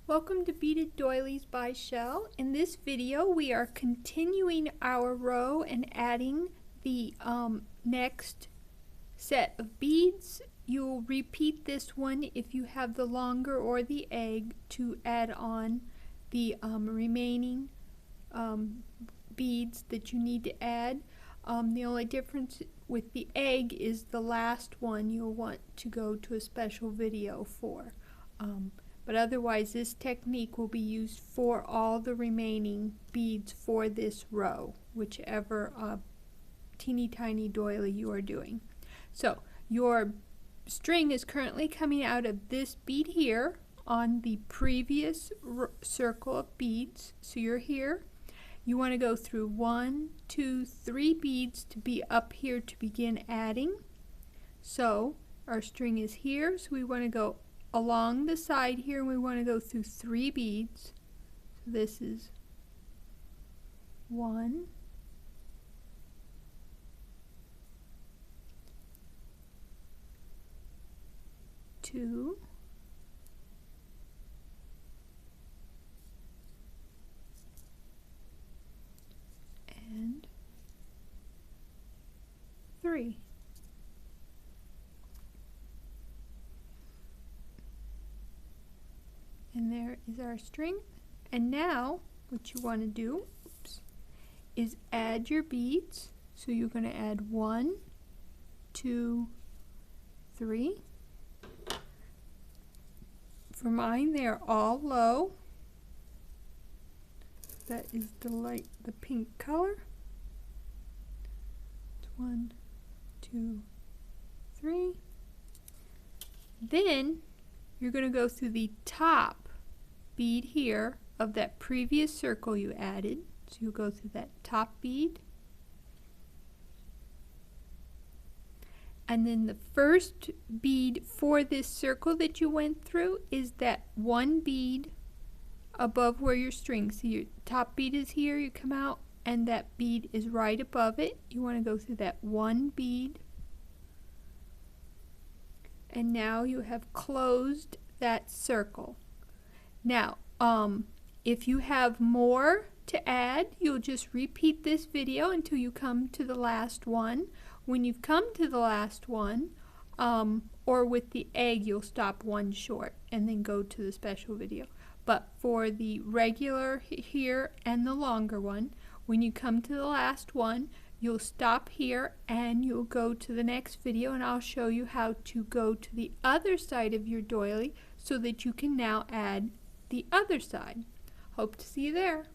Welcome to Beaded Doilies by Shell. In this video we are continuing our row and adding the next set of beads. You'll repeat this one if you have the longer or the egg to add on the remaining beads that you need to add. The only difference with the egg is the last one you'll want to go to a special video for. But otherwise this technique will be used for all the remaining beads for this row, whichever teeny-tiny doily you are doing. So your string is currently coming out of this bead here on the previous circle of beads. So you're here. You want to go through 1, 2, 3 beads to be up here to begin adding. So our string is here, so we want to go along the side here, and we want to go through 3 beads. So this is 1, 2, and 3. And there is our string. And now what you want to do is add your beads. So you're going to add 1, 2, 3. For mine, they're all low. That is the pink color. 1, 2, 3. Then you're going to go through the top bead here of that previous circle you added. So you'll go through that top bead. And then the first bead for this circle that you went through is that one bead above where your string. So your top bead is here, you come out, and that bead is right above it. You want to go through that one bead. And now you have closed that circle. Now, if you have more to add, you'll just repeat this video until you come to the last one. When you've come to the last one, or with the egg, you'll stop one short and then go to the special video. But for the regular here and the longer one, when you come to the last one, you'll stop here and you'll go to the next video, and I'll show you how to go to the other side of your doily so that you can now add the other side. Hope to see you there.